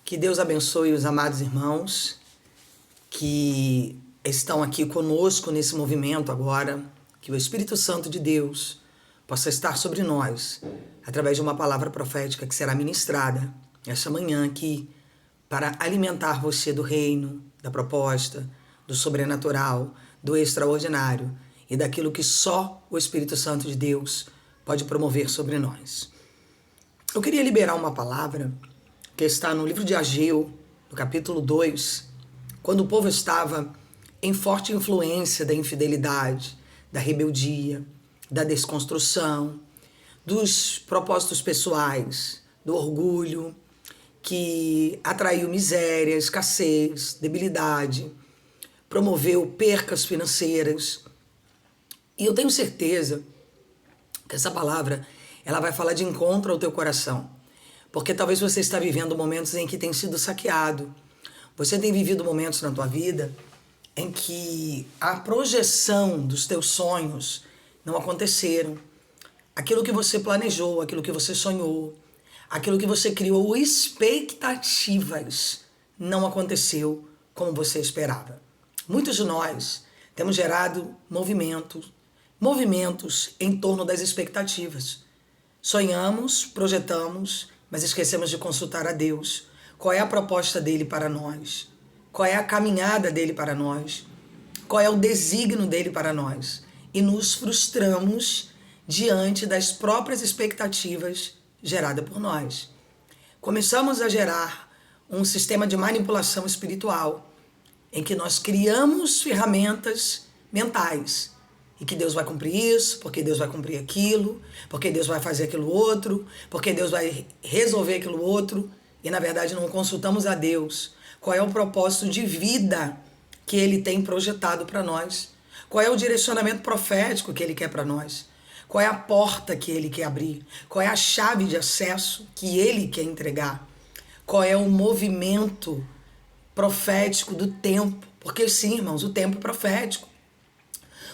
Que Deus abençoe os amados irmãos que estão aqui conosco nesse movimento agora. Que o Espírito Santo de Deus possa estar sobre nós através de uma palavra profética que será ministrada esta manhã aqui para alimentar você do reino, da proposta, do sobrenatural, do extraordinário e daquilo que só o Espírito Santo de Deus pode promover sobre nós. Eu queria liberar uma palavra que está no livro de Ageu, no capítulo 2, quando o povo estava em forte influência da infidelidade, da rebeldia, da desconstrução, dos propósitos pessoais, do orgulho, que atraiu miséria, escassez, debilidade, promoveu percas financeiras. E eu tenho certeza que essa palavra ela vai falar de encontro ao teu coração. Porque talvez você está vivendo momentos em que tem sido saqueado. Você tem vivido momentos na tua vida em que a projeção dos teus sonhos não aconteceram. Aquilo que você planejou, aquilo que você sonhou, aquilo que você criou expectativas não aconteceu como você esperava. Muitos de nós temos gerado movimentos em torno das expectativas. Sonhamos, projetamos, mas esquecemos de consultar a Deus. Qual é a proposta dele para nós? Qual é a caminhada dele para nós? Qual é o desígnio dele para nós? E nos frustramos diante das próprias expectativas geradas por nós. Começamos a gerar um sistema de manipulação espiritual em que nós criamos ferramentas mentais e que Deus vai cumprir isso, porque Deus vai cumprir aquilo, porque Deus vai fazer aquilo outro, porque Deus vai resolver aquilo outro, e na verdade não consultamos a Deus. Qual é o propósito de vida que Ele tem projetado para nós? Qual é o direcionamento profético que Ele quer para nós? Qual é a porta que Ele quer abrir? Qual é a chave de acesso que Ele quer entregar? Qual é o movimento profético do tempo? Porque sim, irmãos, o tempo é profético.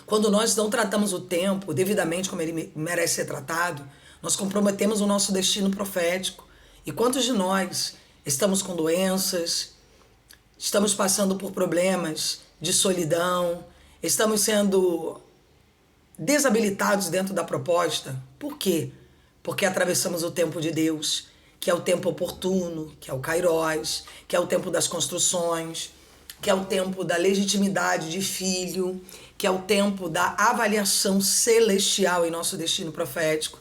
Quando nós não tratamos o tempo devidamente como ele merece ser tratado, nós comprometemos o nosso destino profético. E quantos de nós estamos com doenças, estamos passando por problemas de solidão, estamos sendo desabilitados dentro da proposta? Por quê? Porque atravessamos o tempo de Deus, que é o tempo oportuno, que é o Kairos, que é o tempo das construções, que é o tempo da legitimidade de filho, que é o tempo da avaliação celestial em nosso destino profético.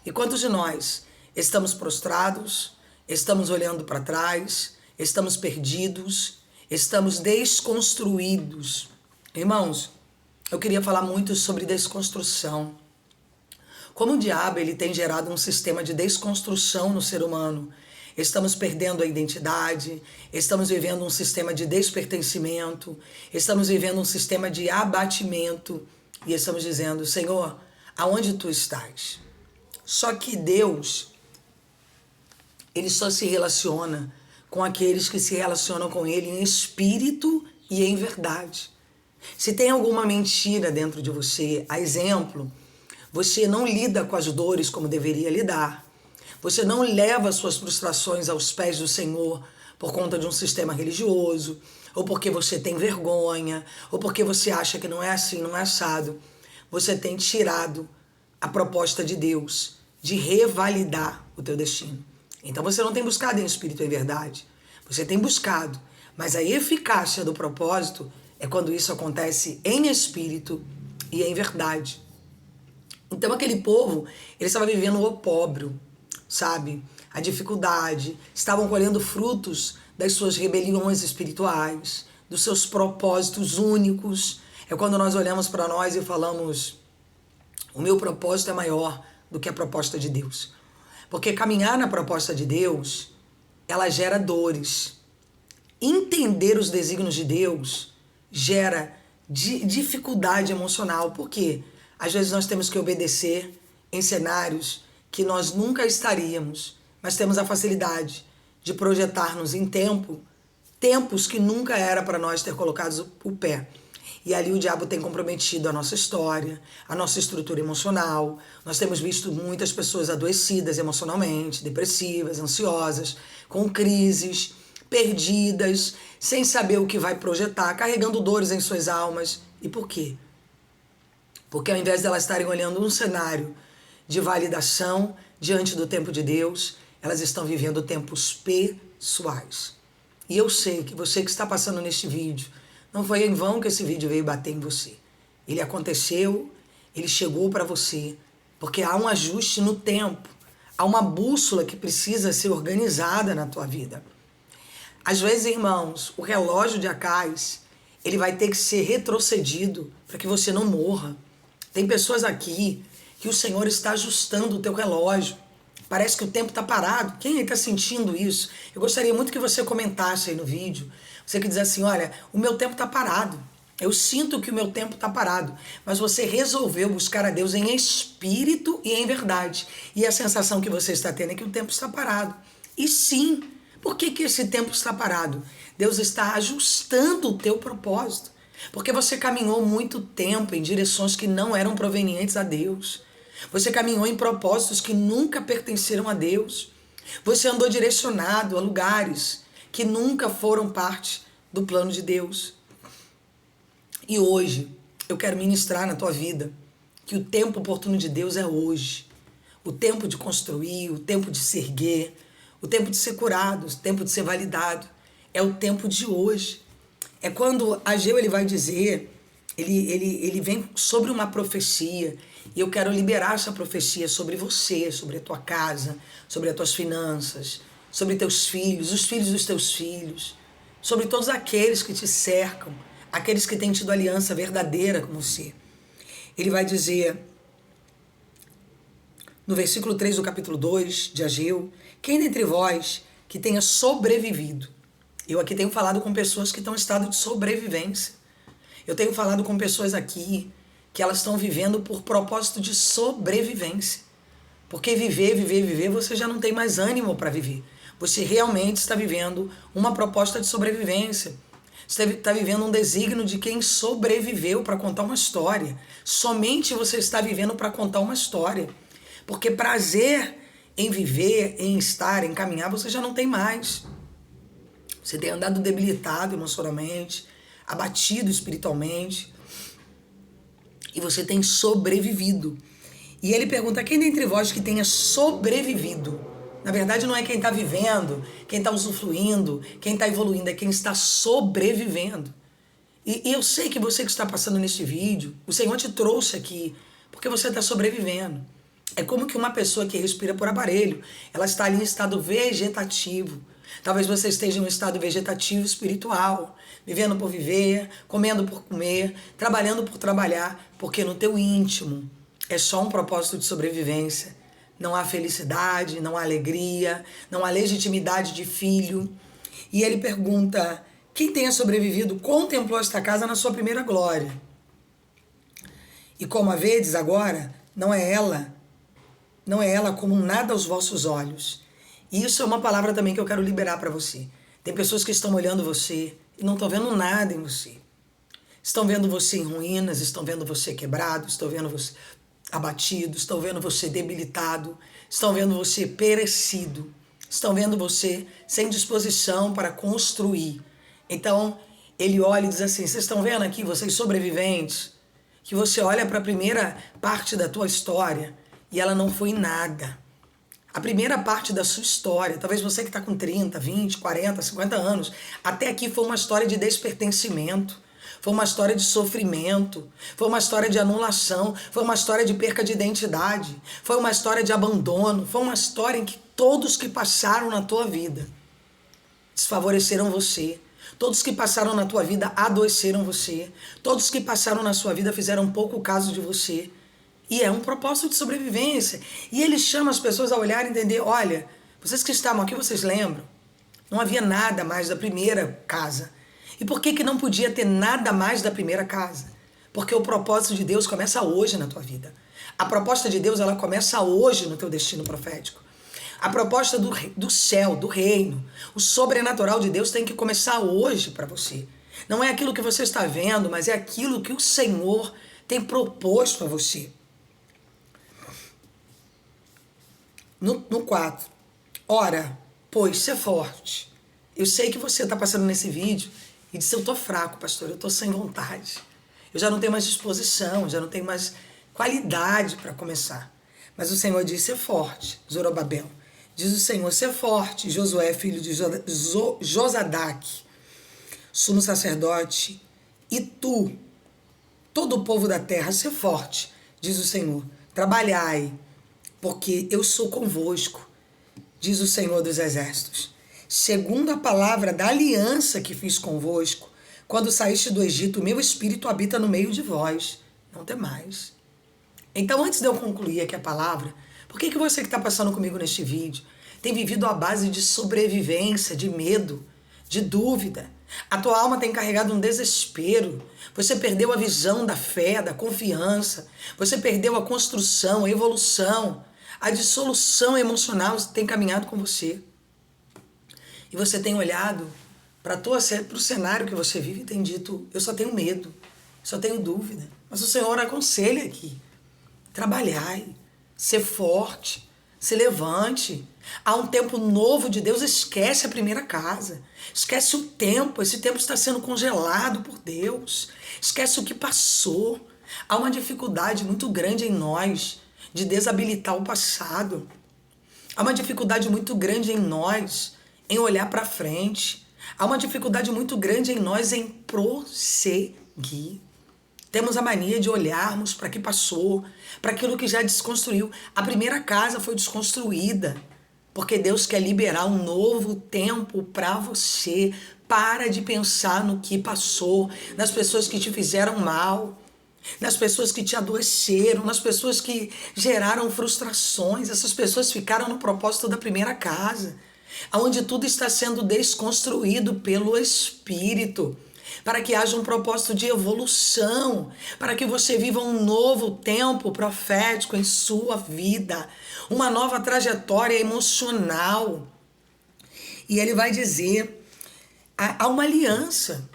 E quantos de nós estamos prostrados, estamos olhando para trás, estamos perdidos, estamos desconstruídos? Irmãos, eu queria falar muito sobre desconstrução. Como o diabo ele tem gerado um sistema de desconstrução no ser humano. Estamos perdendo a identidade, estamos vivendo um sistema de despertencimento, estamos vivendo um sistema de abatimento e estamos dizendo, Senhor, aonde tu estás? Só que Deus, ele só se relaciona com aqueles que se relacionam com ele em espírito e em verdade. Se tem alguma mentira dentro de você, a exemplo, você não lida com as dores como deveria lidar. Você não leva suas frustrações aos pés do Senhor por conta de um sistema religioso, ou porque você tem vergonha, ou porque você acha que não é assim, não é assado. Você tem tirado a proposta de Deus de revalidar o teu destino. Então você não tem buscado em espírito e em verdade. Você tem buscado, mas a eficácia do propósito é quando isso acontece em espírito e em verdade. Então aquele povo, ele estava vivendo o opróbrio, sabe? A dificuldade, estavam colhendo frutos das suas rebeliões espirituais, dos seus propósitos únicos. É quando nós olhamos para nós e falamos, o meu propósito é maior do que a proposta de Deus. Porque caminhar na proposta de Deus, ela gera dores. Entender os desígnios de Deus gera dificuldade emocional. Por quê? Às vezes nós temos que obedecer em cenários que nós nunca estaríamos, mas temos a facilidade de projetar-nos em tempos que nunca era para nós ter colocado o pé. E ali o diabo tem comprometido a nossa história, a nossa estrutura emocional. Nós temos visto muitas pessoas adoecidas emocionalmente, depressivas, ansiosas, com crises, perdidas, sem saber o que vai projetar, carregando dores em suas almas. E por quê? Porque ao invés de elas estarem olhando um cenário de validação diante do tempo de Deus, elas estão vivendo tempos pessoais. E eu sei que você que está passando neste vídeo, não foi em vão que esse vídeo veio bater em você. Ele aconteceu, ele chegou para você, porque há um ajuste no tempo, há uma bússola que precisa ser organizada na tua vida. Às vezes, irmãos, o relógio de Acais, ele vai ter que ser retrocedido para que você não morra. Tem pessoas aqui que o Senhor está ajustando o teu relógio. Parece que o tempo está parado. Quem está sentindo isso? Eu gostaria muito que você comentasse aí no vídeo. Você que diz assim, olha, o meu tempo está parado. Eu sinto que o meu tempo está parado. Mas você resolveu buscar a Deus em espírito e em verdade. E a sensação que você está tendo é que o tempo está parado. E sim, por que esse tempo está parado? Deus está ajustando o teu propósito. Porque você caminhou muito tempo em direções que não eram provenientes a Deus. Você caminhou em propósitos que nunca pertenceram a Deus. Você andou direcionado a lugares que nunca foram parte do plano de Deus. E hoje eu quero ministrar na tua vida que o tempo oportuno de Deus é hoje. O tempo de construir, o tempo de se erguer, o tempo de ser curado, o tempo de ser validado. É o tempo de hoje. É quando Ageu ele vai dizer, ele vem sobre uma profecia, e eu quero liberar essa profecia sobre você, sobre a tua casa, sobre as tuas finanças, sobre teus filhos, os filhos dos teus filhos, sobre todos aqueles que te cercam, aqueles que têm tido aliança verdadeira com você. Ele vai dizer, no versículo 3 do capítulo 2 de Ageu, quem dentre vós que tenha sobrevivido? Eu aqui tenho falado com pessoas que estão em estado de sobrevivência. Eu tenho falado com pessoas aqui que elas estão vivendo por propósito de sobrevivência. Porque viver, você já não tem mais ânimo para viver. Você realmente está vivendo uma proposta de sobrevivência. Você está vivendo um desígnio de quem sobreviveu para contar uma história. Somente você está vivendo para contar uma história. Porque prazer em viver, em estar, em caminhar, você já não tem mais. Você tem andado debilitado emocionalmente, abatido espiritualmente, e você tem sobrevivido. E ele pergunta, quem dentre vós que tenha sobrevivido? Na verdade não é quem está vivendo, quem está usufruindo, quem está evoluindo, é quem está sobrevivendo. E eu sei que você que está passando neste vídeo, o Senhor te trouxe aqui, porque você está sobrevivendo. É como que uma pessoa que respira por aparelho, ela está ali em estado vegetativo. Talvez você esteja em um estado vegetativo espiritual, vivendo por viver, comendo por comer, trabalhando por trabalhar, porque no teu íntimo é só um propósito de sobrevivência. Não há felicidade, não há alegria, não há legitimidade de filho. E ele pergunta, quem tenha sobrevivido contemplou esta casa na sua primeira glória. E como a vedes agora, não é ela como nada aos vossos olhos. E isso é uma palavra também que eu quero liberar para você. Tem pessoas que estão olhando você e não estão vendo nada em você. Estão vendo você em ruínas, estão vendo você quebrado, estão vendo você abatido, estão vendo você debilitado, estão vendo você perecido, estão vendo você sem disposição para construir. Então, ele olha e diz assim, vocês estão vendo aqui, vocês sobreviventes, que você olha para a primeira parte da tua história e ela não foi nada. A primeira parte da sua história, talvez você que está com 30, 20, 40, 50 anos, até aqui foi uma história de despertencimento, foi uma história de sofrimento, foi uma história de anulação, foi uma história de perca de identidade, foi uma história de abandono, foi uma história em que todos que passaram na tua vida desfavoreceram você, todos que passaram na tua vida adoeceram você, todos que passaram na sua vida fizeram pouco caso de você. E é um propósito de sobrevivência. E ele chama as pessoas a olhar e entender, olha, vocês que estavam aqui, vocês lembram? Não havia nada mais da primeira casa. E por que não podia ter nada mais da primeira casa? Porque o propósito de Deus começa hoje na tua vida. A proposta de Deus, ela começa hoje no teu destino profético. A proposta do céu, do reino, o sobrenatural de Deus tem que começar hoje para você. Não é aquilo que você está vendo, mas é aquilo que o Senhor tem proposto a você. No 4, ora, pois, ser forte Eu sei que você está passando nesse vídeo e disse, eu tô fraco, pastor, eu tô sem vontade. Eu já não tenho mais disposição, já não tenho mais qualidade para começar. Mas o Senhor disse, ser forte, Zorobabel. Diz o Senhor, ser forte, Josué, filho de Josadaque, sumo sacerdote, e tu, todo o povo da terra, ser forte, diz o Senhor. Trabalhai, porque eu sou convosco, diz o Senhor dos Exércitos. Segundo a palavra da aliança que fiz convosco, quando saíste do Egito, o meu espírito habita no meio de vós. Não temais. Então, antes de eu concluir aqui a palavra, por que você que está passando comigo neste vídeo tem vivido à base de sobrevivência, de medo, de dúvida? A tua alma tem carregado um desespero. Você perdeu a visão da fé, da confiança. Você perdeu a construção, a evolução. A dissolução emocional tem caminhado com você. E você tem olhado para o cenário que você vive e tem dito, eu só tenho medo, só tenho dúvida. Mas o Senhor aconselha aqui, trabalhai, ser forte, se levante. Há um tempo novo de Deus, esquece a primeira casa, esquece o tempo, esse tempo está sendo congelado por Deus, esquece o que passou. Há uma dificuldade muito grande em nós de desabilitar o passado. Há uma dificuldade muito grande em nós em olhar para frente. Há uma dificuldade muito grande em nós em prosseguir. Temos a mania de olharmos para o que passou, para aquilo que já desconstruiu. A primeira casa foi desconstruída, porque Deus quer liberar um novo tempo para você. Para de pensar no que passou, nas pessoas que te fizeram mal, nas pessoas que te adoeceram, nas pessoas que geraram frustrações. Essas pessoas ficaram no propósito da primeira casa, onde tudo está sendo desconstruído pelo Espírito, para que haja um propósito de evolução, para que você viva um novo tempo profético em sua vida, uma nova trajetória emocional. E ele vai dizer, há uma aliança.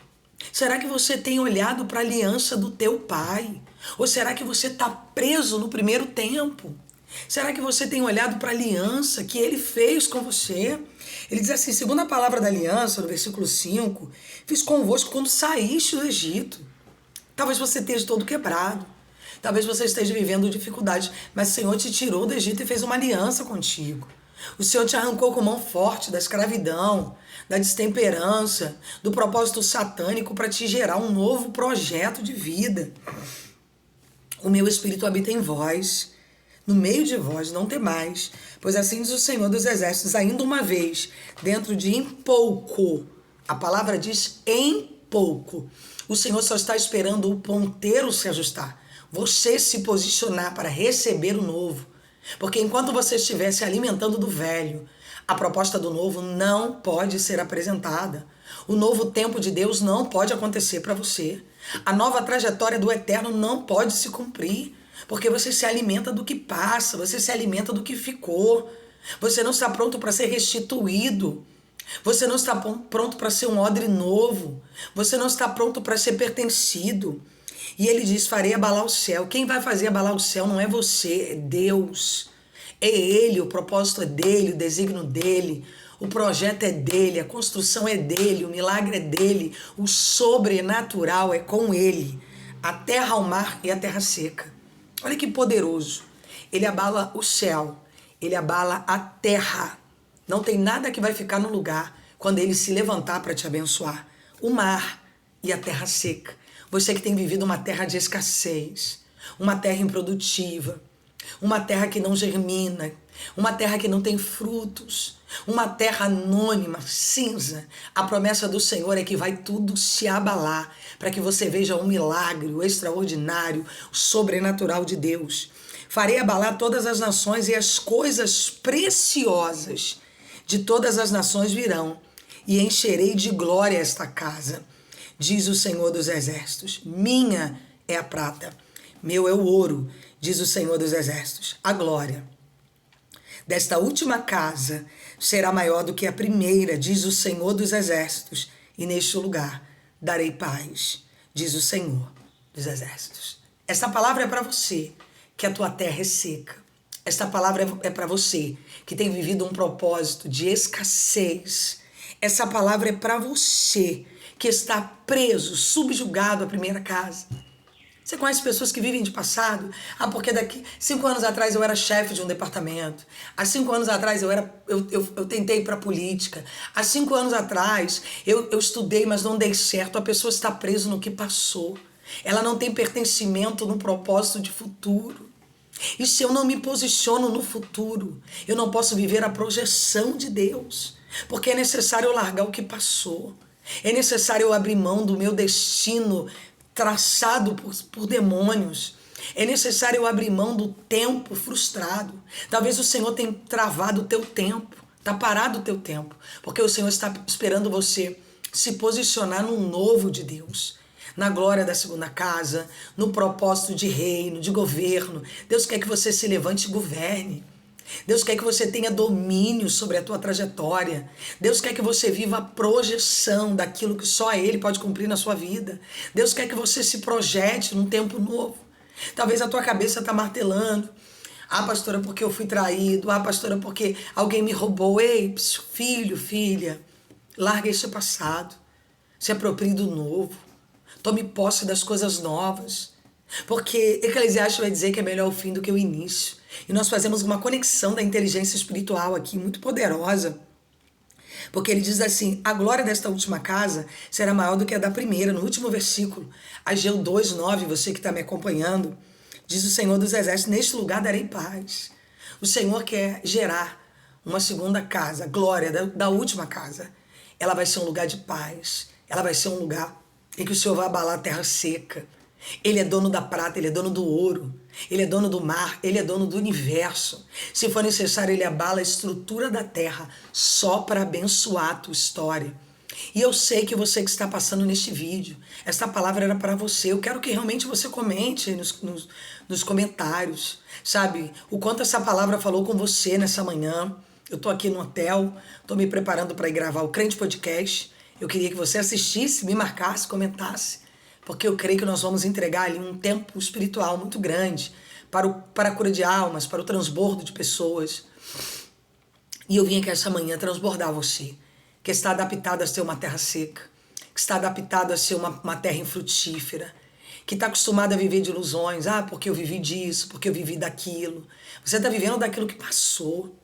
Será que você tem olhado para a aliança do teu pai? Ou será que você está preso no primeiro tempo? Será que você tem olhado para a aliança que ele fez com você? Ele diz assim, segundo a palavra da aliança, no versículo 5, fiz convosco quando saíste do Egito. Talvez você esteja todo quebrado. Talvez você esteja vivendo dificuldades, mas o Senhor te tirou do Egito e fez uma aliança contigo. O Senhor te arrancou com mão forte da escravidão, da destemperança, do propósito satânico para te gerar um novo projeto de vida. O meu Espírito habita em vós, no meio de vós, não temais, pois assim diz o Senhor dos Exércitos, ainda uma vez, dentro de em pouco, a palavra diz em pouco, o Senhor só está esperando o ponteiro se ajustar, você se posicionar para receber o novo, porque enquanto você estiver se alimentando do velho, a proposta do novo não pode ser apresentada. O novo tempo de Deus não pode acontecer para você. A nova trajetória do eterno não pode se cumprir, porque você se alimenta do que passa, você se alimenta do que ficou. Você não está pronto para ser restituído. Você não está pronto para ser um odre novo. Você não está pronto para ser pertencido. E ele diz, farei abalar o céu. Quem vai fazer abalar o céu não é você, é Deus. É Ele, o propósito é dele, o desígnio dele, o projeto é dele, a construção é dele, o milagre é dele, o sobrenatural é com ele. A terra ao mar e a terra seca. Olha que poderoso. Ele abala o céu, ele abala a terra. Não tem nada que vai ficar no lugar quando ele se levantar para te abençoar. O mar e a terra seca. Você que tem vivido uma terra de escassez, uma terra improdutiva, uma terra que não germina, uma terra que não tem frutos, uma terra anônima, cinza. A promessa do Senhor é que vai tudo se abalar para que você veja o milagre, o extraordinário, o sobrenatural de Deus. Farei abalar todas as nações e as coisas preciosas de todas as nações virão e encherei de glória esta casa, diz o Senhor dos Exércitos. Minha é a prata, meu é o ouro, diz o Senhor dos Exércitos. A glória desta última casa será maior do que a primeira, diz o Senhor dos Exércitos. E neste lugar darei paz, diz o Senhor dos Exércitos. Esta palavra é para você, que a tua terra é seca. Esta palavra é para você, que tem vivido um propósito de escassez Essa palavra é para você que está preso, subjugado à primeira casa. Você conhece pessoas que vivem de passado? Ah, porque daqui 5 anos atrás eu era chefe de um departamento. Há 5 anos atrás eu tentei ir para a política. Há 5 anos atrás eu estudei, mas não dei certo. A pessoa está presa no que passou. Ela não tem pertencimento no propósito de futuro. E se eu não me posiciono no futuro, eu não posso viver a projeção de Deus. Porque é necessário eu largar o que passou. É necessário eu abrir mão do meu destino traçado por demônios. É necessário eu abrir mão do tempo frustrado. Talvez o Senhor tenha travado o teu tempo. Está parado o teu tempo. Porque o Senhor está esperando você se posicionar no novo de Deus. Na glória da segunda casa, no propósito de reino, de governo. Deus quer que você se levante e governe. Deus quer que você tenha domínio sobre a tua trajetória. Deus quer que você viva a projeção daquilo que só Ele pode cumprir na sua vida. Deus quer que você se projete num tempo novo. Talvez a tua cabeça está martelando. Ah, pastora, porque eu fui traído. Ah, pastora, porque alguém me roubou. Ei, filho, filha, larga esse passado. Se aproprie do novo. Tome posse das coisas novas. Porque Eclesiastes vai dizer que é melhor o fim do que o início. E nós fazemos uma conexão da inteligência espiritual aqui, muito poderosa. Porque ele diz assim, a glória desta última casa será maior do que a da primeira. No último versículo, Ageu 2:9, você que está me acompanhando, diz o Senhor dos Exércitos, neste lugar darei paz. O Senhor quer gerar uma segunda casa, a glória da última casa. Ela vai ser um lugar de paz. Ela vai ser um lugar em que o Senhor vai abalar a terra seca. Ele é dono da prata, ele é dono do ouro, ele é dono do mar, ele é dono do universo. Se for necessário, ele abala a estrutura da terra só para abençoar a tua história. E eu sei que você que está passando neste vídeo, esta palavra era para você. Eu quero que realmente você comente nos comentários, sabe? O quanto essa palavra falou com você nessa manhã. Eu tô aqui no hotel, tô me preparando para ir gravar o Crente Podcast. Eu queria que você assistisse, me marcasse, comentasse. Porque eu creio que nós vamos entregar ali um tempo espiritual muito grande para a cura de almas, para o transbordo de pessoas. E eu vim aqui essa manhã transbordar você, que está adaptado a ser uma terra seca, que está adaptado a ser uma terra infrutífera, que está acostumado a viver de ilusões. Ah, porque eu vivi disso, porque eu vivi daquilo. Você está vivendo daquilo que passou,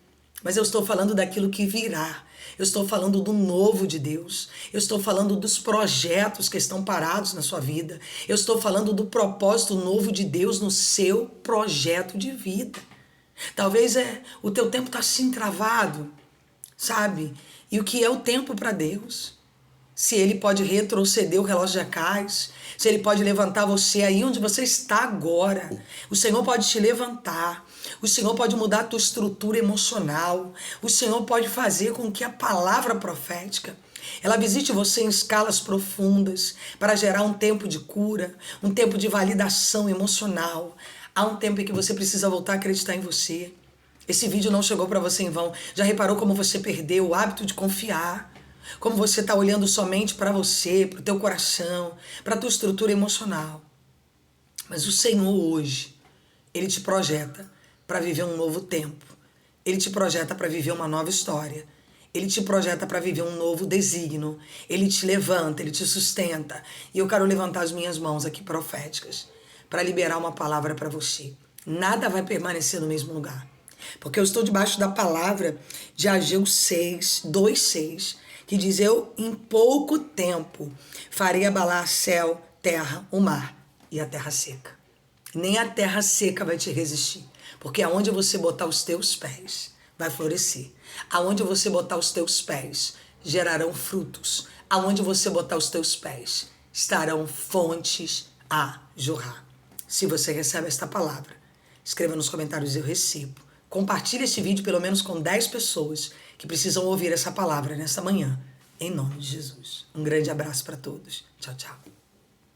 mas eu estou falando daquilo que virá. Eu estou falando do novo de Deus. Eu estou falando dos projetos que estão parados na sua vida. Eu estou falando do propósito novo de Deus no seu projeto de vida. Talvez o teu tempo está assim travado, sabe? E o que é o tempo para Deus? Se Ele pode retroceder o relógio de Acais, se Ele pode levantar você aí onde você está agora. O Senhor pode te levantar. O Senhor pode mudar a tua estrutura emocional. O Senhor pode fazer com que a palavra profética, ela visite você em escalas profundas para gerar um tempo de cura, um tempo de validação emocional. Há um tempo em que você precisa voltar a acreditar em você. Esse vídeo não chegou para você em vão. Já reparou como você perdeu o hábito de confiar? Como você está olhando somente para você, para o teu coração, para a tua estrutura emocional. Mas o Senhor hoje, Ele te projeta para viver um novo tempo. Ele te projeta para viver uma nova história. Ele te projeta para viver um novo desígnio. Ele te levanta, Ele te sustenta. E eu quero levantar as minhas mãos aqui proféticas para liberar uma palavra para você. Nada vai permanecer no mesmo lugar. Porque eu estou debaixo da palavra de Ageu 2:6, que diz, eu em pouco tempo farei abalar céu, terra, o mar e a terra seca. Nem a terra seca vai te resistir, porque aonde você botar os teus pés vai florescer. Aonde você botar os teus pés gerarão frutos. Aonde você botar os teus pés estarão fontes a jorrar. Se você recebe esta palavra, escreva nos comentários, eu recebo. Compartilhe este vídeo pelo menos com 10 pessoas que precisam ouvir essa palavra nesta manhã, em nome de Jesus. Um grande abraço para todos. Tchau, tchau.